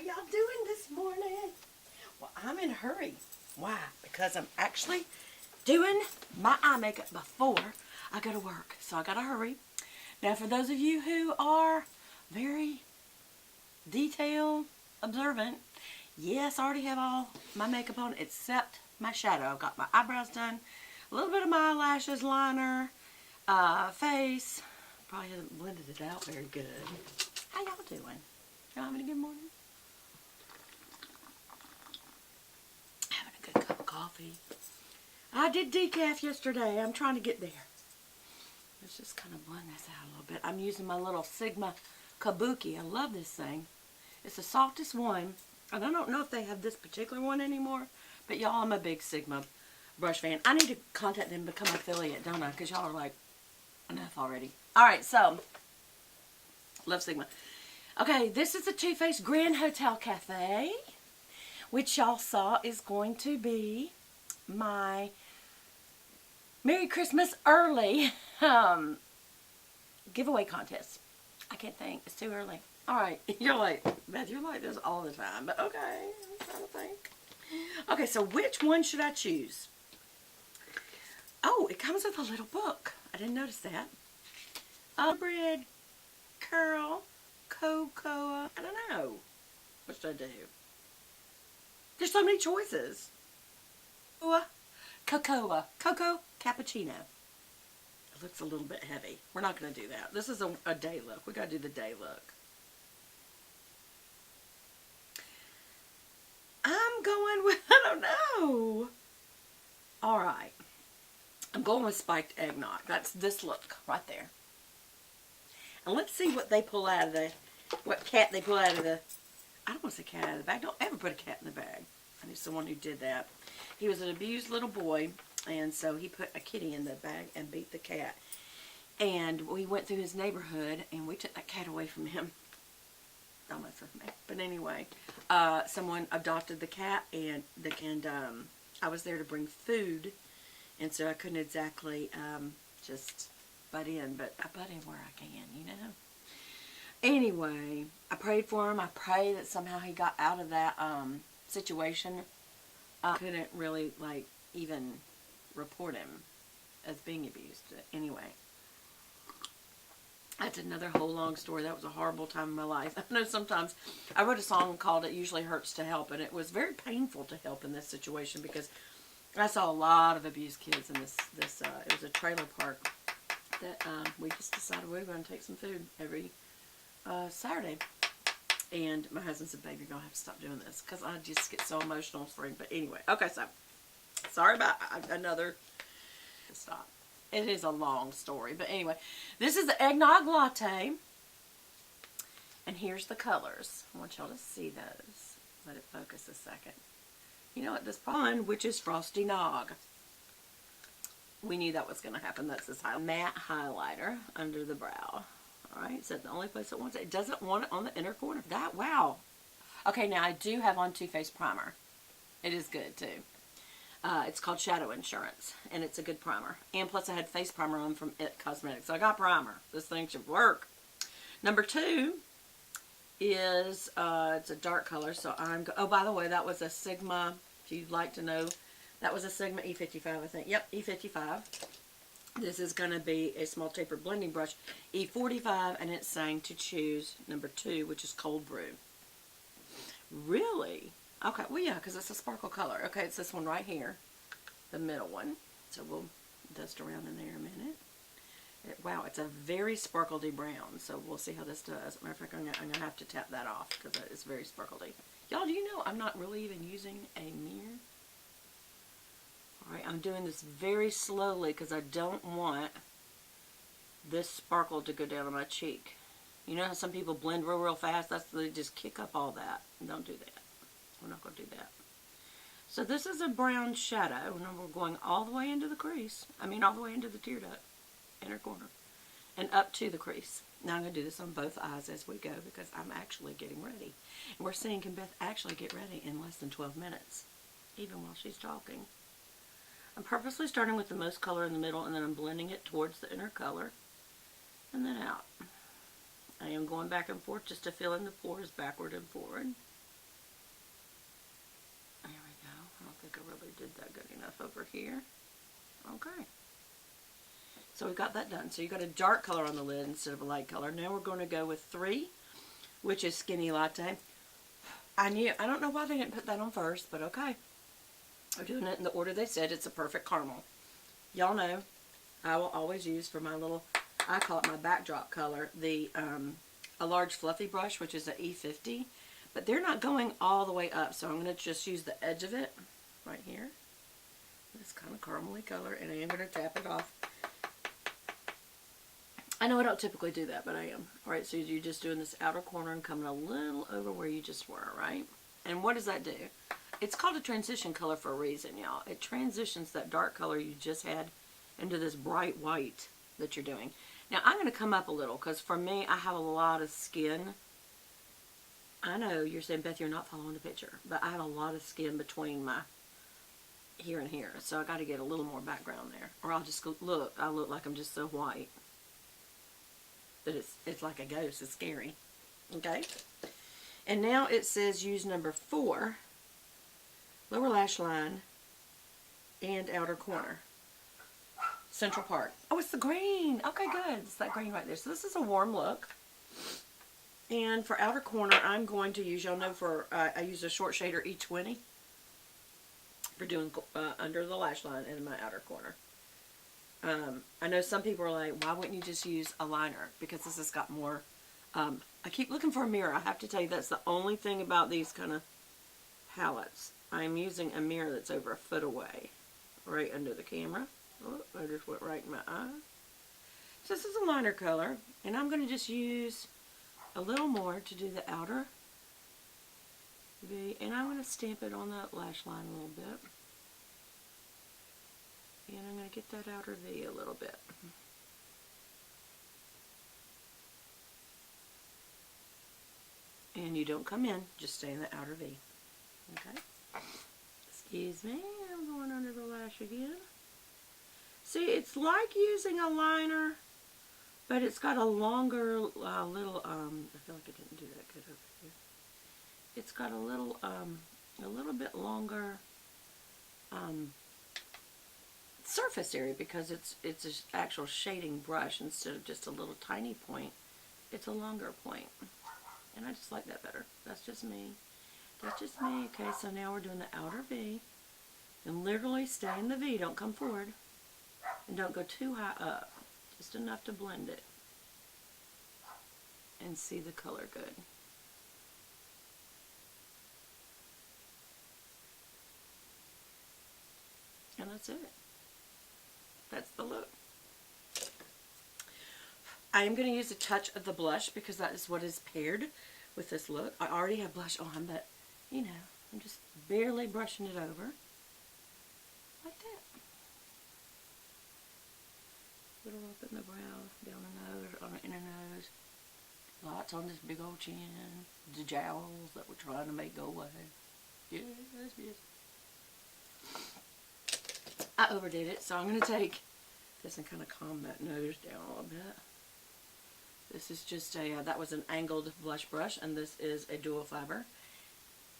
y'all doing this morning? Well, I'm in a hurry. Why? Because I'm actually doing my eye makeup before I go to work. So I gotta hurry. Now, for those of you who are very detail observant, yes, I already have all my makeup on except my shadow. I've got my eyebrows done, a little bit of my eyelashes, liner, face. Probably haven't blended it out very good. How y'all doing? Y'all having a good morning? Having a good cup of coffee. I did decaf yesterday. I'm trying to get there. Let's just kind of blend this out a little bit. I'm using my little Sigma Kabuki. I love this thing. It's the softest one. And I don't know if they have this particular one anymore. But y'all, I'm a big Sigma brush fan. I need to contact them and become an affiliate, don't I? Because y'all are like, enough already. Alright, so, love Sigma. Okay, this is the Too Faced Grand Hotel Cafe, which y'all saw is going to be my Merry Christmas early giveaway contest. I can't think. It's too early. Alright, you're like, Beth, you're like this all the time. But okay, I'm trying to think. Okay, so which one should I choose? Oh, it comes with a little book. I didn't notice that. Bread, curl, cocoa. I don't know. What should I do? There's so many choices. Cocoa cappuccino. It looks a little bit heavy. We're not going to do that. This is a day look. We got to do the day look. I'm going with, I don't know. Alright. I'm going with spiked eggnog. That's this look right there. And let's see what they pull out of the, what cat they pull out of the, I don't want to say cat out of the bag. Don't ever put a cat in the bag. I knew someone who did that. He was an abused little boy, and so he put a kitty in the bag and beat the cat. And we went through his neighborhood, and we took that cat away from him. Don't mess with me. But anyway, someone adopted the cat, and I was there to bring food, and so I couldn't exactly just butt in, but I butt in where I can, you know. Anyway, I prayed for him. I pray that somehow he got out of that situation. I couldn't really, like, even report him as being abused. Anyway, that's another whole long story. That was a horrible time in my life. I know sometimes, I wrote a song called It Usually Hurts to Help, and it was very painful to help in this situation because I saw a lot of abused kids in this it was a trailer park that we just decided we were going to take some food every Saturday. And my husband said, babe, you're going to have to stop doing this because I just get so emotional for him. But anyway, okay, so sorry about another stop. It is a long story. But anyway, this is the eggnog latte. And here's the colors. I want y'all to see those. Let it focus a second. You know what this one, which is Frosty Nog. We knew that was going to happen. That's this matte highlighter under the brow. Alright, so the only place it wants it. It doesn't want it on the inner corner. That, wow. Okay, now I do have on Too Faced primer. It is good, too. It's called Shadow Insurance, and it's a good primer. And plus I had face primer on from It Cosmetics. So I got primer. This thing should work. Number 2 is, it's a dark color, so oh, by the way, that was a Sigma, if you'd like to know, that was a Sigma E55, I think. Yep, E55. This is going to be a small tapered blending brush, E45, and it's saying to choose number 2, which is Cold Brew. Really? Okay, well, yeah, because it's a sparkle color. Okay, it's this one right here, the middle one. So we'll dust around in there a minute. Wow, it's a very sparkly brown, so we'll see how this does. Matter of fact, I'm going to have to tap that off because it's very sparkly. Y'all, do you know I'm not really even using a mirror? Alright, I'm doing this very slowly because I don't want this sparkle to go down on my cheek. You know how some people blend real fast? They just kick up all that. Don't do that. We're not going to do that. So this is a brown shadow, and we're going all the way into the crease. I mean, all the way into the tear duct, inner corner, and up to the crease. Now I'm going to do this on both eyes as we go because I'm actually getting ready. And we're seeing, can Beth actually get ready in less than 12 minutes, even while she's talking. I'm purposely starting with the most color in the middle, and then I'm blending it towards the inner color, and then out. I am going back and forth just to fill in the pores backward and forward. think I really did that good enough over here. Okay. So we got that done. So you got a dark color on the lid instead of a light color. Now we're going to go with 3, which is Skinny Latte. I don't know why they didn't put that on first, but okay. We're doing it in the order they said. It's a perfect caramel. Y'all know I will always use for my little, I call it my backdrop color, a large fluffy brush, which is an E50. But they're not going all the way up, so I'm going to just use the edge of it right here. This kind of caramely color, and I am going to tap it off. I know I don't typically do that, but I am. Alright, so you're just doing this outer corner and coming a little over where you just were, right? And what does that do? It's called a transition color for a reason, y'all. It transitions that dark color you just had into this bright white that you're doing. Now, I'm going to come up a little, because for me, I have a lot of skin. I know you're saying, Beth, you're not following the picture, but I have a lot of skin between my here and here, so I got to get a little more background there, or I'll just look. I look like I'm just so white that it's like a ghost. It's scary. Okay, and now it says use number 4, lower lash line and outer corner, central part. Oh, it's the green. Okay, good. It's that green right there. So this is a warm look. And for outer corner, I'm going to use, y'all know, I use a short shader E20 for doing under the lash line and in my outer corner. I know some people are like, why wouldn't you just use a liner? Because this has got more. I keep looking for a mirror. I have to tell you, that's the only thing about these kind of palettes. I'm using a mirror that's over a foot away, right under the camera. Oh, I just went right in my eye. So this is a liner color, and I'm going to just use a little more to do the outer V, and I'm going to stamp it on that lash line a little bit, and I'm going to get that outer V a little bit. And you don't come in, just stay in the outer V. Okay, excuse me, I'm going under the lash again. See, it's like using a liner, but it's got a longer little, I feel like I didn't do that good over here. It's got a little bit longer surface area, because it's an actual shading brush instead of just a little tiny point. It's a longer point, and I just like that better. That's just me. That's just me. Okay, so now we're doing the outer V, and literally stay in the V. Don't come forward, and don't go too high up. Just enough to blend it and see the color good. And that's it. That's the look. I am going to use a touch of the blush, because that is what is paired with this look. I already have blush on, but you know, I'm just barely brushing it over like that. Little up in the brow, down the nose, on the inner nose. Lots on this big old chin. The jowls that we're trying to make go away. Yes, yes. I overdid it, so I'm going to take this and kind of calm that nose down a little bit. This is just a, that was an angled blush brush, and this is a dual fiber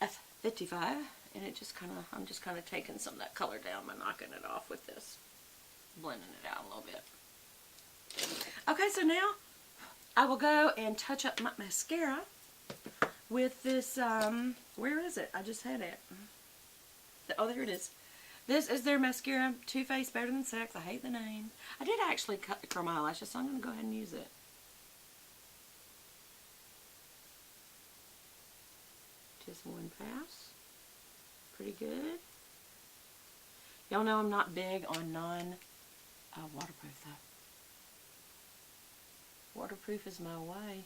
F55, and it just kind of, I'm just kind of taking some of that color down by knocking it off with this, blending it out a little bit. Okay, so now I will go and touch up my mascara with this, where is it? I just had it. Oh, there it is. This is their mascara, Too Faced Better Than Sex. I hate the name. I did actually curl my eyelashes, so I'm going to go ahead and use it. Just one pass. Pretty good. Y'all know I'm not big on waterproof though. Waterproof is my way.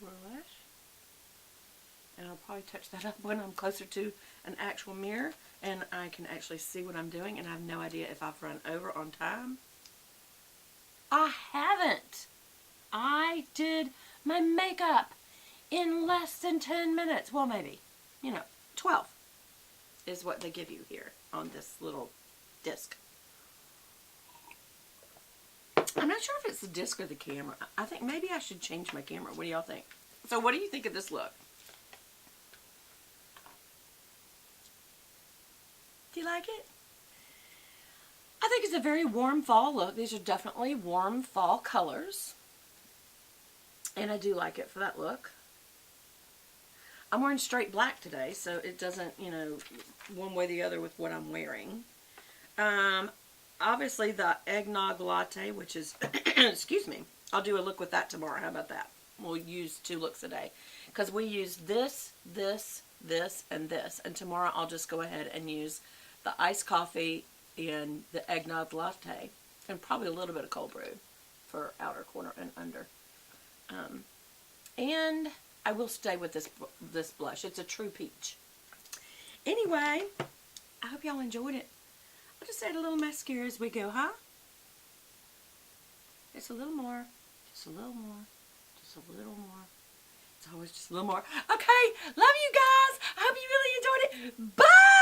Lower lash. And I'll probably touch that up when I'm closer to an actual mirror and I can actually see what I'm doing, and I have no idea if I've run over on time. I haven't. I did my makeup in less than 10 minutes. Well, maybe, 12 is what they give you here on this little disc. I'm not not sure if it's the disc or the camera. I think maybe I should change my camera. What do y'all think? So what do you think of this look? Do you like it? I think it's a very warm fall look. These are definitely warm fall colors. And I do like it for that look. I'm wearing straight black today, so it doesn't, you know, one way or the other with what I'm wearing. Obviously the eggnog latte, which is, excuse me, I'll do a look with that tomorrow. How about that? We'll use 2 looks a day. Because we use this, this, this, and this. And tomorrow I'll just go ahead and use the iced coffee and the eggnog latte. And probably a little bit of cold brew for outer corner and under. And I will stay with this blush. It's a true peach. Anyway, I hope y'all enjoyed it. I'll just add a little mascara as we go, huh? Just a little more. Just a little more. Just a little more. It's always just a little more. Okay, love you guys. I hope you really enjoyed it. Bye!